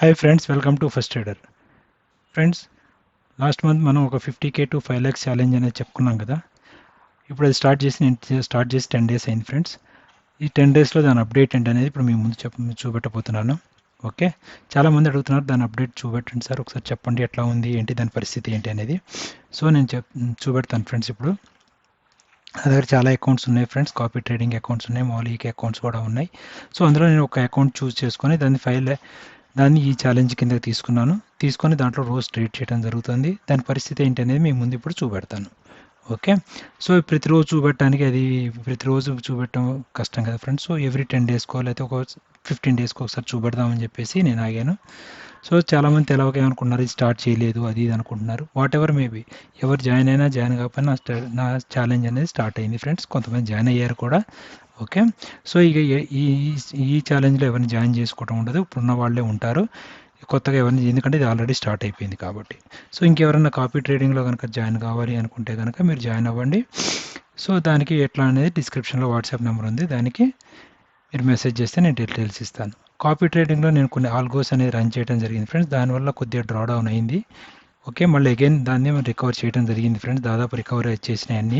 Hi friends, welcome to first trader. Friends, last month మనం ఒక 50K to 5 lakhs challenge అనేది చెప్పుకున్నాం కదా. ఇప్పుడు అది స్టార్ట్ చేసి 10 days అయింది ఫ్రెండ్స్. ఈ 10 daysలో దాని అప్డేట్ ఏంటి అనేది ఇప్పుడు మీ ముందు చూపెట్టబోతున్నాను. ఓకే, చాలామంది అడుగుతున్నారు దాని అప్డేట్ చూపెట్టండి సార్, ఒకసారి చెప్పండి ఎట్లా ఉంది ఏంటి దాని పరిస్థితి ఏంటి అనేది. సో నేను చూపెడతాను ఫ్రెండ్స్. ఇప్పుడు నా దగ్గర చాలా అకౌంట్స్ ఉన్నాయి ఫ్రెండ్స్. కాపీ ట్రేడింగ్ అకౌంట్స్ ఉన్నాయి, మౌలిక అకౌంట్స్ కూడా ఉన్నాయి. సో అందులో నేను ఒక అకౌంట్ చూస్ చేసుకొని దాన్ని ఈ ఛాలెంజ్ కింద తీసుకొని దాంట్లో రోజు ట్రేడ్ చేయడం జరుగుతుంది. దాని పరిస్థితి ఏంటి అనేది మీ ముందు ఇప్పుడు చూపెడతాను. ఓకే, సో ప్రతిరోజు చూపెట్టడం కష్టం కదా ఫ్రెండ్స్. సో ఎవ్రీ 10 daysకో లేకపోతే ఒక 15 daysకో ఒకసారి చూపెడదామని చెప్పేసి నేను ఆగాను. సో చాలామంది తెలవకేమనుకుంటున్నారు, ఇది స్టార్ట్ చేయలేదు అది ఇది అనుకుంటున్నారు. వాట్ ఎవర్ మేబీ, ఎవరు జాయిన్ అయినా జాయిన్ కాకపోయినా నా ఛాలెంజ్ అనేది స్టార్ట్ అయింది ఫ్రెండ్స్. కొంతమంది జాయిన్ అయ్యారు కూడా. ఓకే, సో ఇక ఈ ఛాలెంజ్లో ఎవరిని జాయిన్ చేసుకోవడం ఉండదు, ఇప్పుడున్న వాళ్ళే ఉంటారు. కొత్తగా ఎవరిని, ఎందుకంటే ఇది ఆల్రెడీ స్టార్ట్ అయిపోయింది కాబట్టి. సో ఇంకెవరైనా కాపీ ట్రేడింగ్లో కనుక జాయిన్ కావాలి అనుకుంటే కనుక మీరు జాయిన్ అవ్వండి. సో దానికి ఎట్లా అనేది డిస్క్రిప్షన్లో వాట్సాప్ నెంబర్ ఉంది, దానికి మీరు మెసేజ్ చేస్తే నేను డీటెయిల్స్ ఇస్తాను. కాపీ ట్రేడింగ్లో నేను కొన్ని ఆల్గోస్ అనేది రన్ చేయడం జరిగింది ఫ్రెండ్స్. దానివల్ల కొద్దిగా డ్రాడౌన్ అయింది. ఓకే, మళ్ళీ అగైన్ దాన్ని రికవర్ చేయడం జరిగింది ఫ్రెండ్స్. దాదాపు రికవరీ వచ్చేసినాయి అన్నీ.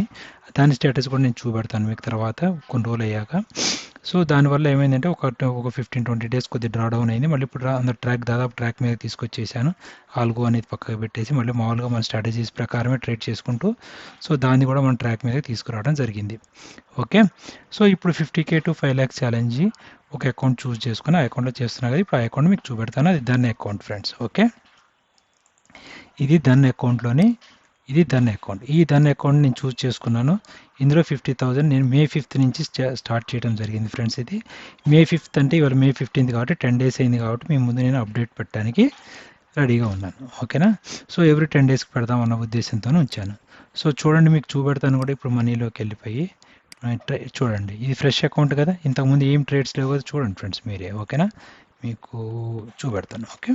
దాని స్టేటస్ కూడా నేను చూపెడతాను మీకు తర్వాత కొన్ని రోజులు అయ్యాక. సో దానివల్ల ఏమైందంటే ఒక 15-20 days కొద్దిగా డ్రాడౌన్ అయింది. మళ్ళీ ఇప్పుడు దాదాపు ట్రాక్ మీద తీసుకొచ్చేసాను. ఆల్గో అనేది పక్కకు పెట్టేసి మళ్ళీ మామూలుగా మన స్ట్రాటజీస్ ప్రకారమే ట్రేడ్ చేసుకుంటూ సో దాన్ని కూడా మన ట్రాక్ మీద తీసుకురావడం జరిగింది. ఓకే, సో ఇప్పుడు 50K to 5 lakhs ఛాలెంజ్ ఒక అకౌంట్ చూస్ చేసుకుని ఆ అకౌంట్లో చేస్తున్నా కదా. ఇప్పుడు ఆ అకౌంట్ మీకు చూపెడతాను. అది దాని అకౌంట్ ఫ్రెండ్స్. ఓకే, ఇది దాని అకౌంట్లోని ఈ దాని అకౌంట్ నేను చూస్ చేసుకున్నాను. ఇందులో 50,000 నేను May 5th నుంచి స్టార్ట్ చేయడం జరిగింది ఫ్రెండ్స్. ఇది May 5th అంటే ఇవాళ May 15th కాబట్టి 10 days అయింది కాబట్టి మీ ముందు నేను అప్డేట్ పెట్టడానికి రెడీగా ఉన్నాను. ఓకేనా, సో ఎవ్రీ 10 daysకి పెడదాం అన్న ఉద్దేశంతోనే ఉంచాను. సో చూడండి, మీకు చూపెడతాను కూడా. ఇప్పుడు మనీలోకి వెళ్ళిపోయి చూడండి, ఇది ఫ్రెష్ అకౌంట్ కదా, ఇంతకుముందు ఏం ట్రేడ్స్ లేవు కదా. చూడండి ఫ్రెండ్స్ మీరే. ఓకేనా, మీకు చూపెడతాను. ఓకే,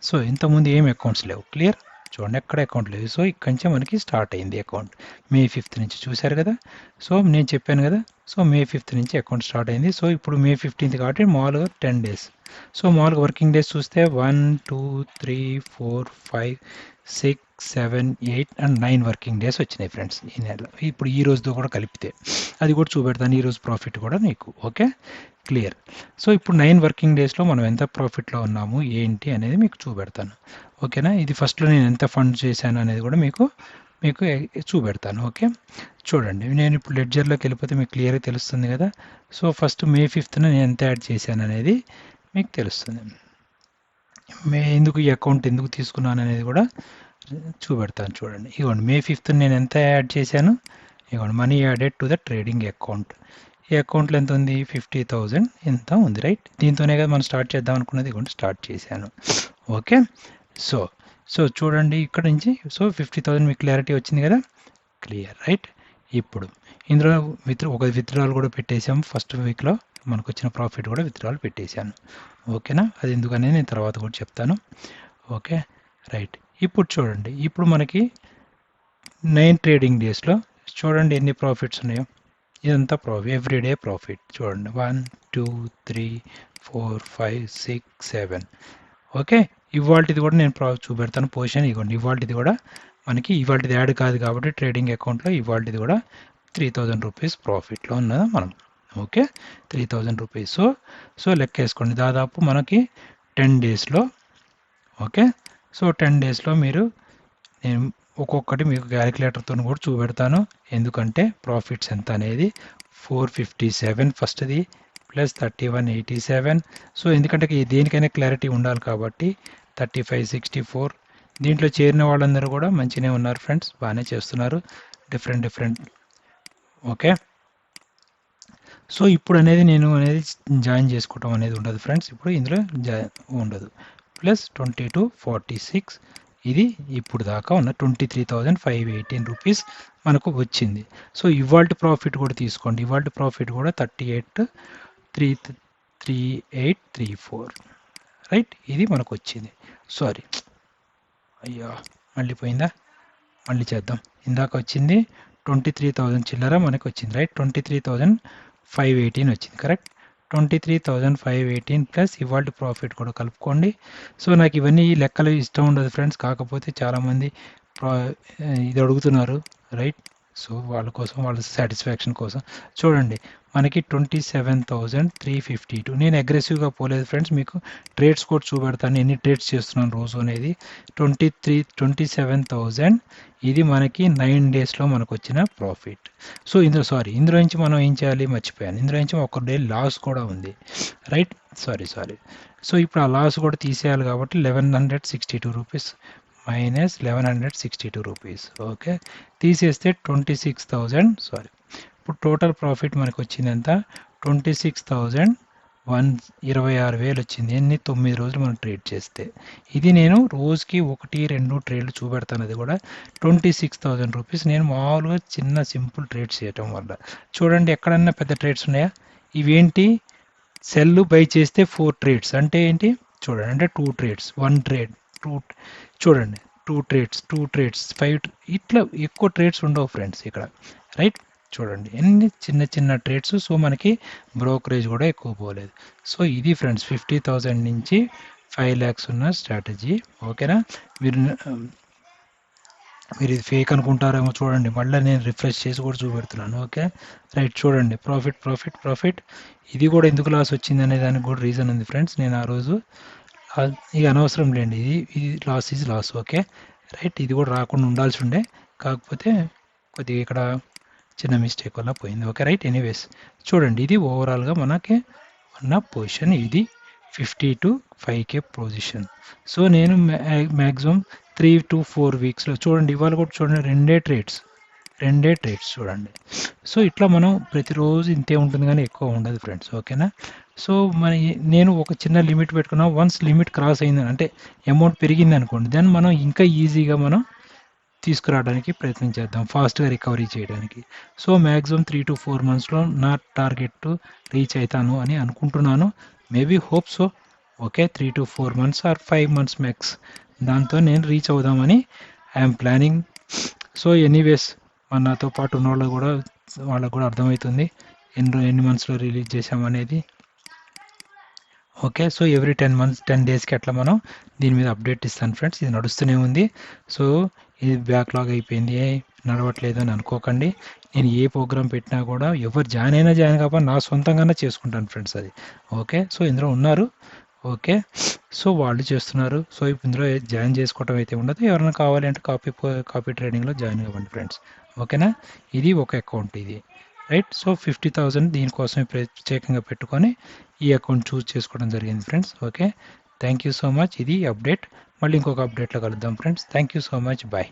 సో ఇంతకుముందు ఏం అకౌంట్స్ లేవు. క్లియర్, చూడండి ఎక్కడ అకౌంట్ లేదు. సో ఇక్కడి నుంచి మనకి స్టార్ట్ అయింది అకౌంట్ May 5th నుంచి. చూశారు కదా. సో నేను చెప్పాను కదా, సో May 5th నుంచి అకౌంట్ స్టార్ట్ అయింది. సో ఇప్పుడు May 15th కాబట్టి మామూలుగా 10 days. సో మామూలుగా వర్కింగ్ డేస్ చూస్తే 1 2 3 4 5 6 7 8 and 9 వర్కింగ్ డేస్ వచ్చినాయి ఫ్రెండ్స్ ఈ నెల. ఇప్పుడు ఈ రోజుతో కూడా కలిపితే అది కూడా చూపెడతాను, ఈరోజు ప్రాఫిట్ కూడా నీకు. Okay, clear. సో ఇప్పుడు 9 వర్కింగ్ డేస్లో మనం ఎంత ప్రాఫిట్లో ఉన్నాము ఏంటి అనేది మీకు చూపెడతాను. ఓకేనా, ఇది ఫస్ట్లో నేను ఎంత ఫండ్ చేశాను అనేది కూడా మీకు చూపెడతాను. ఓకే, చూడండి, నేను ఇప్పుడు లెడ్జర్లోకి వెళ్ళిపోతే మీకు క్లియర్గా తెలుస్తుంది కదా. సో ఫస్ట్ May 5th నేను ఎంత యాడ్ చేశాను అనేది మీకు తెలుస్తుంది. ఈ అకౌంట్ ఎందుకు తీసుకున్నాను అనేది కూడా చూపెడతాను. చూడండి, ఇవ్వండి May 5th నేను ఎంత యాడ్ చేశాను. ఇవ్వండి, money added to the trading account. ఈ అకౌంట్లో ఎంత ఉంది, 50,000 ఎంత ఉంది. రైట్, దీంతోనే కదా మనం స్టార్ట్ చేద్దాం అనుకున్నది. ఇవ్వండి, స్టార్ట్ చేశాను. ఓకే, సో చూడండి ఇక్కడ నుంచి. సో 50,000 మీకు క్లారిటీ వచ్చింది కదా. Clear, right. ఇప్పుడు ఇందులో ఒక విత్డ్రాల్ కూడా పెట్టేసాము. ఫస్ట్ వీక్లో మనకు వచ్చిన ప్రాఫిట్ కూడా విత్డ్రాల్ పెట్టేశాను. ఓకేనా, అది ఎందుకనేది నేను తర్వాత కూడా చెప్తాను. Okay, right. ఇప్పుడు చూడండి, ఇప్పుడు మనకి 9 ట్రేడింగ్ డేస్లో చూడండి ఎన్ని ప్రాఫిట్స్ ఉన్నాయో. ఇదంతా ఎవ్రీడే ప్రాఫిట్. చూడండి 1 2 3 4 5 6 7. ఓకే, ఇవాళది కూడా నేను చూపెడతాను పొజిషన్. ఇవ్వండి, ఇవాళది కూడా మనకి ఇవాళది యాడ్ కాదు కాబట్టి ట్రేడింగ్ అకౌంట్లో ఇవాళది కూడా 3,000 రూపీస్ ప్రాఫిట్లో ఉన్నదా మనం. Okay, 3,000 rupees. సో లెక్క వేసుకోండి, దాదాపు మనకి 10 daysలో. ఓకే, సో 10 daysలో నేను ఒక్కొక్కటి మీకు క్యాలిక్యులేటర్తో కూడా చూపెడతాను. ఎందుకంటే ప్రాఫిట్స్ ఎంత అనేది 457 ఫస్ట్ది ప్లస్ 3187. సో ఎందుకంటే దేనికైనా క్లారిటీ ఉండాలి కాబట్టి 3564. దీంట్లో చేరిన వాళ్ళందరూ కూడా మంచిగానే ఉన్నారు ఫ్రెండ్స్, బాగానే చేస్తున్నారు, డిఫరెంట్. ఓకే, సో ఇప్పుడు అనేది నేను జాయిన్ చేసుకోవటం అనేది ఉండదు ఫ్రెండ్స్. ఇప్పుడు ఇందులో ఉండదు. ప్లస్ 2246 ఇది ఇప్పుడు దాకా ఉన్న 23,518 రూపీస్ మనకు వచ్చింది. సో ఇవాళ ప్రాఫిట్ కూడా తీసుకోండి. ఇవాళ ప్రాఫిట్ కూడా 38,3834. రైట్, ఇది మనకు వచ్చింది. సారీ, అయ్యో మళ్ళీ పోయిందా, మళ్ళీ చేద్దాం. ఇందాక వచ్చింది 23,000 చిల్లర మనకు వచ్చింది. రైట్, 23,518 వచ్చింది. కరెక్ట్, 23,518 ప్లస్ ఇవాళ ప్రాఫిట్ కూడా కలుపుకోండి. సో నాకు ఇవన్నీ లెక్కలు ఇష్టం ఉండదు ఫ్రెండ్స్, కాకపోతే చాలామంది ఇది అడుగుతున్నారు రైట్. సో వాళ్ళ కోసం, వాళ్ళ సాటిస్ఫాక్షన్ కోసం చూడండి, మనకి 27,352. నేను అగ్రెసివ్గా పోలేదు ఫ్రెండ్స్, మీకు ట్రేడ్స్ కూడా చూపెడతాను ఎన్ని ట్రేడ్స్ చేస్తున్నాను రోజు అనేది. 27,000 ఇది మనకి 9 డేస్లో మనకు వచ్చిన ప్రాఫిట్. సో ఇందులో నుంచి మనం ఏం చేయాలి మర్చిపోయాను, ఇందులో నుంచి ఒక డే లాస్ కూడా ఉంది రైట్. సారీ. సో ఇప్పుడు ఆ లాస్ కూడా తీసేయాలి కాబట్టి 1162 రూపీస్ మైనస్ 1162 రూపీస్. ఓకే, తీసేస్తే 26,000 సారీ. ఇప్పుడు టోటల్ ప్రాఫిట్ మనకు వచ్చింది ఎంత, 26,126,000 వచ్చింది. ఎన్ని 9 రోజులు మనం ట్రేడ్ చేస్తే. ఇది నేను రోజుకి 1-2 ట్రేడ్లు చూపెడతాను, అది కూడా 26,000 రూపీస్. నేను మామూలుగా చిన్న సింపుల్ ట్రేడ్స్ చేయటం వల్ల. చూడండి ఎక్కడన్నా పెద్ద ట్రేడ్స్ ఉన్నాయా, ఇవేంటి సెల్ బై చేస్తే 4 ట్రేడ్స్ అంటే ఏంటి చూడండి, అంటే 2 ట్రేడ్స్ 1 ట్రేడ్ 2 చూడండి 2 ట్రేడ్స్ 5 ఇట్లా ఎక్కువ ట్రేడ్స్ ఉండవు ఫ్రెండ్స్ ఇక్కడ రైట్. చూడండి ఎన్ని చిన్న ట్రేడ్స్. సో మనకి బ్రోకరేజ్ కూడా ఎక్కువ పోలేదు. సో ఇది ఫ్రెండ్స్ 50,000 నుంచి 5 lakhs ఉన్న స్ట్రాటజీ. ఓకేనా, మీరు ఇది ఫేక్ అనుకుంటారేమో, చూడండి మళ్ళీ నేను రిఫ్రెష్ చేసి కూడా చూపెడుతున్నాను. ఓకే రైట్, చూడండి ప్రాఫిట్. ఇది కూడా ఎందుకు లాస్ వచ్చింది అనే దానికి కూడా రీజన్ ఉంది ఫ్రెండ్స్. నేను ఆ రోజు ఇక అనవసరం లేండి, ఇది loss is loss. Okay right, ఇది కూడా రాకుండా ఉండాల్సి ఉండే, కాకపోతే కొద్దిగా ఇక్కడ చిన్న మిస్టేక్ వల్ల పోయింది. ఓకే రైట్, ఎనీవేస్ చూడండి ఇది ఓవరాల్గా మనకి ఉన్న పొజిషన్. ఇది 50 to 5K పొజిషన్. సో నేను మ్యాక్సిమం 3 to 4 వీక్స్లో చూడండి, ఇవాళ కూడా చూడండి రెండే ట్రేడ్స్ చూడండి. సో ఇట్లా మనం ప్రతిరోజు ఇంతే ఉంటుంది కానీ ఎక్కువ ఉండదు ఫ్రెండ్స్. ఓకేనా, సో నేను ఒక చిన్న లిమిట్ పెట్టుకున్నా. వన్స్ లిమిట్ క్రాస్ అయింది అంటే అమౌంట్ పెరిగింది అనుకోండి, దెన్ మనం ఇంకా ఈజీగా మనం తీసుకురావడానికి ప్రయత్నం చేద్దాం, ఫాస్ట్గా రికవరీ చేయడానికి. సో మ్యాక్సిమం 3 to 4 monthsలో నా టార్గెట్ రీచ్ అవుతాను అని అనుకుంటున్నాను. Maybe hope so. Okay, 3 to 4 months or 5 months max, దాంతో నేను రీచ్ అవుదామని ఐఎమ్ ప్లానింగ్. సో ఎనీవేస్ నాతో పాటు ఉన్న వాళ్ళకు కూడా అర్థమవుతుంది ఎన్ని మంత్స్లో రిలీజ్ చేసామనేది. ఓకే, సో ఎవ్రీ 10 daysకి అట్లా మనం దీని మీద అప్డేట్ ఇస్తాను ఫ్రెండ్స్. ఇది నడుస్తూనే ఉంది. సో ఇది బ్యాక్లాగ్ అయిపోయింది, నడవట్లేదు అని అనుకోకండి. నేను ఏ ప్రోగ్రామ్ పెట్టినా కూడా ఎవరు జాయిన్ కాకపోతే నా సొంతంగానే చేసుకుంటాను ఫ్రెండ్స్ అది. ఓకే, సో ఇందులో ఉన్నారు. ఓకే, సో వాళ్ళు చేస్తున్నారు. సో ఇందులో జాయిన్ చేసుకోవటం అయితే ఉండదు. ఎవరైనా కావాలి అంటే కాపీ ట్రేడింగ్లో జాయిన్ అవ్వండి ఫ్రెండ్స్. ఓకేనా, ఇది ఒక అకౌంట్ ఇది రైట్. సో 50,000 దీనికోసం ప్రత్యేకంగా పెట్టుకొని ఈ అకౌంట్ చూస్ చేసుకోవడం జరిగింది friends. Okay, thank you so much. ఇది అప్డేట్. మళ్ళీ ఇంకొక అప్డేట్లో కలుద్దాం friends. Thank you so much. Bye.